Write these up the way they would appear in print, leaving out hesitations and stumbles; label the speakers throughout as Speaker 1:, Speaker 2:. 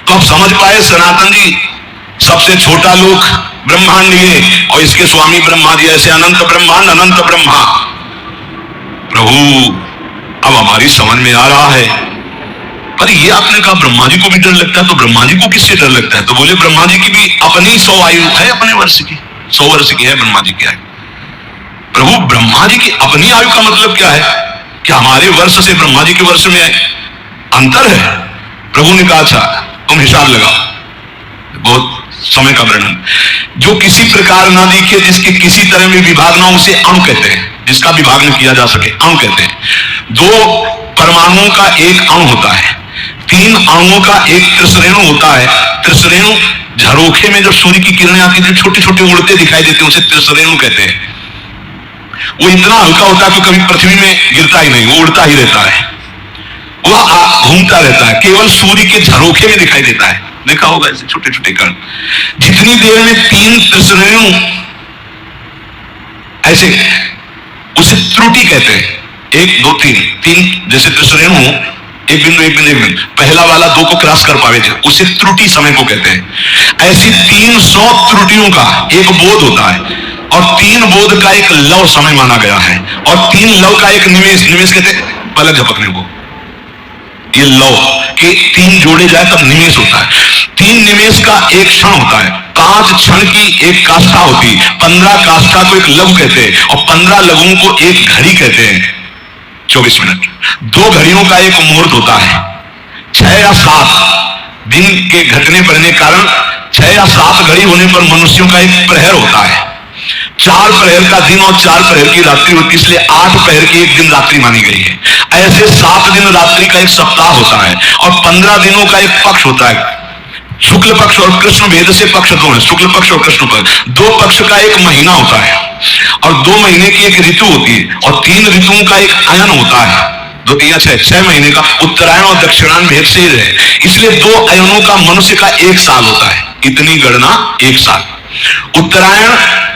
Speaker 1: तो अब समझ पाए सनातन जी, सबसे छोटा लोक ब्रह्मांड ये, और इसके स्वामी ब्रह्मा जी, ऐसे अनंत ब्रह्मांड अनंत ब्रह्मा। प्रभु अब हमारी समझ में आ रहा है, पर ये आपने कहा ब्रह्मा जी को भी डर लगता है, तो ब्रह्मा जी को किससे डर लगता है? तो बोले ब्रह्मा जी की भी अपनी 100 आयु है, अपने वर्ष की 100 वर्ष की है ब्रह्मा जी की आयु। प्रभु ब्रह्मा जी की अपनी आयु का मतलब क्या है? कि हमारे वर्ष से ब्रह्मा जी के वर्ष में अंतर है। प्रभु ने कहा अच्छा तुम हिसाब लगाओ, बहुत समय का वर्णन। जो किसी प्रकार ना दिखे, जिसके किसी तरह में विभाग ना, उसे अणु कहते हैं। जिसका विभाग न किया जा सके अणु कहते हैं। 2 परमाणुओं का एक अणु होता है, 3 अणुओं का एक त्रिसरेणु होता है। त्रिसरेणु झरोखे में जो सूर्य की किरणें आती है, छोटे छोटे उड़ते दिखाई देते हैं, उसे त्रिसरेणु कहते हैं। वो इतना हल्का होता है कि कभी पृथ्वी में गिरता ही नहीं, वो उड़ता ही रहता है, वह घूमता रहता है, केवल सूर्य के झरोखे में दिखाई देता है। देखा होगा ऐसे छोटे छोटे कण। जितनी देर में 3 त्रिसरेणु ऐसे, उसे त्रुटि कहते हैं। 1 2 3 जैसे त्रिसरेणु, एक बिंदु एक बिंदु एक बिंदु, पहला वाला 2 को क्रॉस कर पावे थे, उसे त्रुटि समय को कहते हैं। ऐसी 300 त्रुटियों का एक बोध होता है, और 3 बोध का एक लव समय माना गया है, और 3 लव का एक निमेष, निमेष कहते हैं पलक झपकने को। ये लव के 3 जोड़े जाए तब निमेष होता है। 3 निमेष का एक क्षण होता है। 5 क्षण की एक काष्ठा होती है, 15 काष्ठा को एक लघु कहते हैं, और 15 लघुओं को एक घड़ी कहते हैं, 24 मिनट। 2 घड़ियों का एक मुहूर्त होता है। 6 या 7 दिन के घटने पड़ने के कारण 6 या 7 घड़ी होने पर मनुष्यों का एक प्रहर होता है। 4 प्रहर का दिन और 4 प्रहर की रात्रि होती है, इसलिए 8 प्रहर की एक दिन रात्रि मानी गई है। ऐसे 7 दिन रात्रि का एक सप्ताह होता है, और 15 दिनों का एक पक्ष होता है। शुक्ल पक्ष और कृष्ण भेद से पक्ष 2 है, शुक्ल पक्ष और कृष्ण पक्ष। 2 पक्ष का एक महीना होता है, और 2 महीने की एक ऋतु होती है, और 3 ऋतुओं का एक अयन होता है। 2 3 6 महीने का उत्तरायण और दक्षिणायन भेद से है, इसलिए 2 अयनों का मनुष्य का 1 साल होता है। इतनी गणना 1 साल। उत्तरायण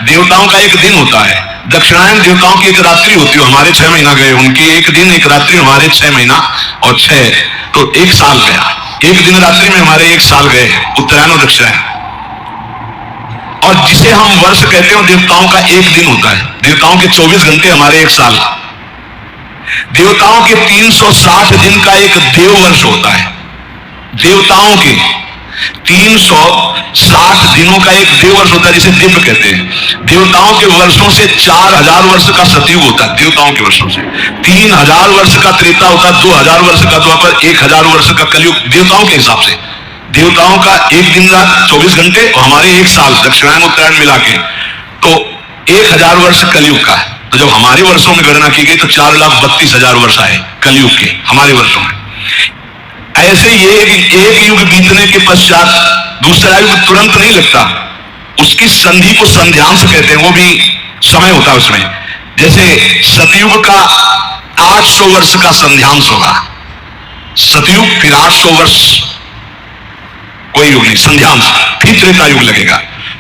Speaker 1: देवताओं का एक दिन होता है, दक्षिणायन देवताओं की एक रात्रि होती है। हमारे 6 महीना गए, उनकी एक दिन एक रात्रि, हमारे 6 महीना और 6, तो 1 साल गया। एक दिन रात्रि में हमारे 1 साल गए, उत्तरायण और दक्षिणायन। और जिसे हम वर्ष कहते हैं, देवताओं का 1 दिन होता है। देवताओं के 24 घंटे, हमारे 1 साल। देवताओं के 360 दिन का एक देव वर्ष होता है। देवताओं के 360 दिनों का एक देव वर्ष होता है, जिसे दिव्य कहते हैं। देवताओं के वर्षों से 4000 वर्ष का सतयुग होता है। देवताओं के वर्षों से 3000 वर्ष का त्रेता होता है, 2000 वर्ष का द्वापर, 1000 वर्ष का कलयुग। देवताओं के हिसाब से देवताओं का एक दिन रात 24 घंटे, और हमारे 1 साल दक्षिणायन उत्तरायण मिला के, तो 1000 वर्ष कलयुग का है। तो जब हमारे वर्षों में गणना की गई तो 4,32,000 वर्ष आए कलयुग के हमारे वर्षों में। ऐसे ये एक युग बीतने के पश्चात दूसरा युग तुरंत नहीं लगता, उसकी संधि को संध्यांश कहते हैं, वो भी समय होता है उसमें। जैसे सतयुग का 800 वर्ष का संध्यांश होगा, सतयुग, फिर 800 वर्ष कोई युग नहीं, संध्यांश, फिर त्रेता युग लगेगा।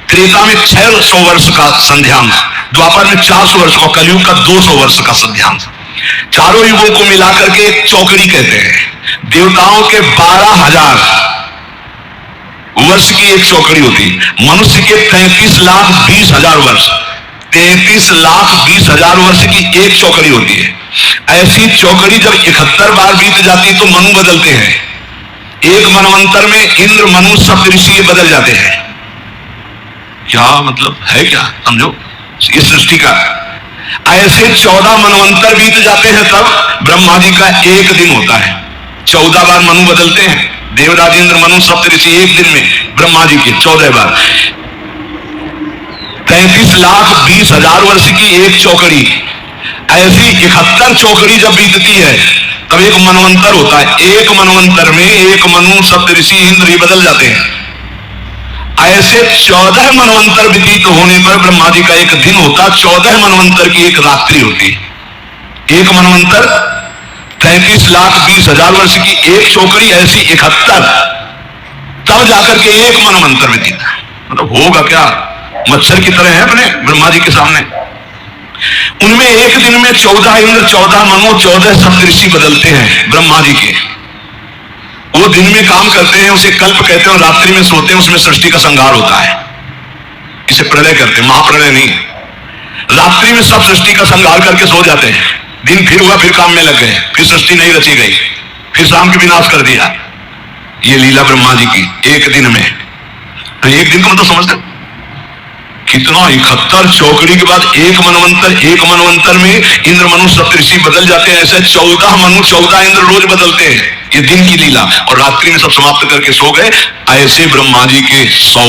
Speaker 1: त्रेता में 600 वर्ष का संध्यांश, द्वापर में 400 वर्ष, और कलयुग का 200 वर्ष का संध्यांश। चारों युगों को मिलाकर के एक चौकड़ी कहते हैं। देवताओं के 12,000 वर्ष की एक चौकड़ी होती, मनुष्य के 33,20,000 वर्ष, 33,20,000 वर्ष की एक चौकड़ी होती है। ऐसी चौकड़ी जब 71 बार बीत जाती तो मनु बदलते हैं। एक मनवंतर में इंद्र, मनु, सप्त ऋषि बदल जाते हैं। क्या मतलब है, क्या समझो इस सृष्टि का। ऐसे 14 मनवंतर बीत जाते हैं, तब ब्रह्मा जी का एक दिन होता है। 14 बार मनु बदलते हैं, देवराज, इंद्र, मनु, सप्त ऋषि, एक दिन में ब्रह्मा जी के 14 बार। 33,20,000 वर्ष की एक चौकड़ी। ऐसी 71 चौकड़ी जब बीतती है तब एक मनवंतर होता है। एक मनवंतर में एक मनु, सप्त ऋषि, इंद्र, ये बदल जाते हैं। ऐसे 14 मनवंतर व्यतीत होने पर ब्रह्मा जी का एक दिन होता, 14 मनवंतर की एक रात्रि होती। एक मनवंतर 33,20,000 वर्ष की एक चौकड़ी, ऐसी 71, तब जाकर के एक मनवंतर व्यतीत। मतलब होगा क्या, मच्छर की तरह है अपने ब्रह्मा जी के सामने। उनमें एक दिन में 14 इंद्र, 14 मनु, 14 सप्त ऋषि बदलते हैं ब्रह्मा जी के। वो दिन में काम करते हैं, उसे कल्प कहते हैं, और रात्रि में सोते हैं, उसमें सृष्टि का संहार होता है। इसे प्रलय करते हैं, महाप्रलय नहीं। रात्रि में सब सृष्टि का संहार करके सो जाते हैं, दिन फिर हुआ, फिर काम में लग गए, फिर सृष्टि नहीं रची गई, फिर शाम के विनाश कर दिया। ये लीला ब्रह्मा जी की एक दिन में। तो एक दिन को मतलब समझते कितना 71 चौकड़ी के बाद एक मनवंतर में इंद्र मनु सप्तऋषि बदल जाते हैं। ऐसे 14 मनु 14 इंद्र रोज बदलते हैं। ये दिन की लीला। और रात्रि में सब समाप्त करके सो गए। ऐसे ब्रह्मा जी के 100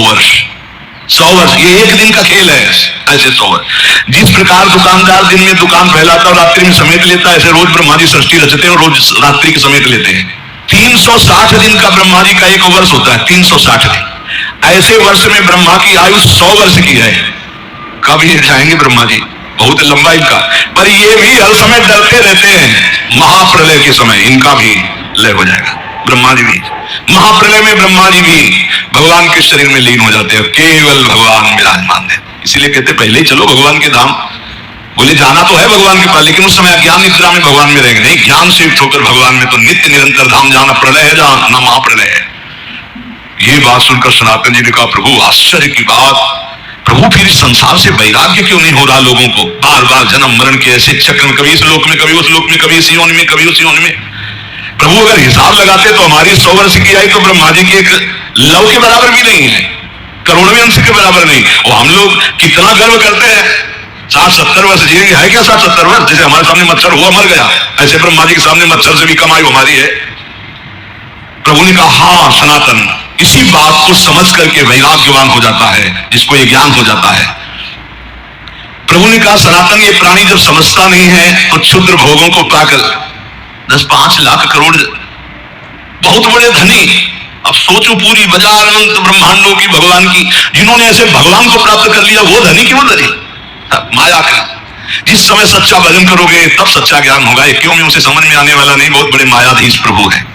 Speaker 1: वर्ष, ये एक दिन का खेल है। ऐसे 100 वर्ष। जिस प्रकार दुकानदार दिन में दुकान फैलाता और रात्रि में समेट लेता, ऐसे रोज ब्रह्मा जी सृष्टि रचते हैं और रोज रात्रि के समेट लेते हैं। 360 दिन का ब्रह्मा जी का एक वर्ष होता है, 360 दिन। ऐसे वर्ष में ब्रह्मा की आयु 100 वर्ष की है। कब ये जाएंगे ब्रह्मा जी, बहुत लंबा इनका। पर ये भी हर समय डरते रहते हैं, महाप्रलय के समय इनका भी लय हो जाएगा। ब्रह्मा जी भी महाप्रलय में, ब्रह्मा जी भी भगवान के शरीर में लीन हो जाते हैं, केवल भगवान विराजमान है। इसीलिए कहते पहले ही चलो भगवान के धाम। बोले जाना तो है भगवान के पास, लेकिन उस समय अज्ञान निद्रा में भगवान में रहेंगे। नहीं, ज्ञान से युक्त होकर भगवान में तो नित्य निरंतर धाम जाना। प्रलय है जहां, ना महाप्रलय है। ये बात सुनकर सनातन जी ने कहा, प्रभु आश्चर्य की बात, प्रभु फिर इस संसार से वैराग्य क्यों नहीं हो रहा लोगों को? बार बार जन्म मरण के ऐसे चक्र में, कभी इस लोक में, कभी उस लोक में, कभी इस योनि में, कभी उस योनि में। प्रभु अगर हिसाब लगाते तो हमारी 100 वर्ष की आई तो ब्रह्मा जी की एक लव के बराबर भी नहीं है, करोड़वें अंश के बराबर नहीं। और हम लोग कितना गर्व करते हैं, 60-70 वर्ष जिएंगे। है क्या 60-70 वर्ष? जैसे हमारे सामने मच्छर हुआ मर गया, ऐसे ब्रह्मा जी के सामने मच्छर से भी कम आयु हमारी है। प्रभु ने कहा, हाँ सनातन, इसी बात को समझ करके वैराग्यवान हो जाता है, जिसको ये ज्ञान हो जाता है। प्रभु ने कहा, सनातन, ये प्राणी जब समझता नहीं है तो क्षुद्र भोगों को पाकर 10-5 लाख करोड़ बहुत बड़े धनी, अब सोचो पूरी बाजार अनंत ब्रह्मांडों की भगवान की, जिन्होंने ऐसे भगवान को प्राप्त कर लिया, वो धनी क्यों धनी? माया का। जिस समय सच्चा भजन करोगे तब सच्चा ज्ञान होगा। ये क्यों में उसे समझ में आने वाला नहीं, बहुत बड़े मायाधीश प्रभु है।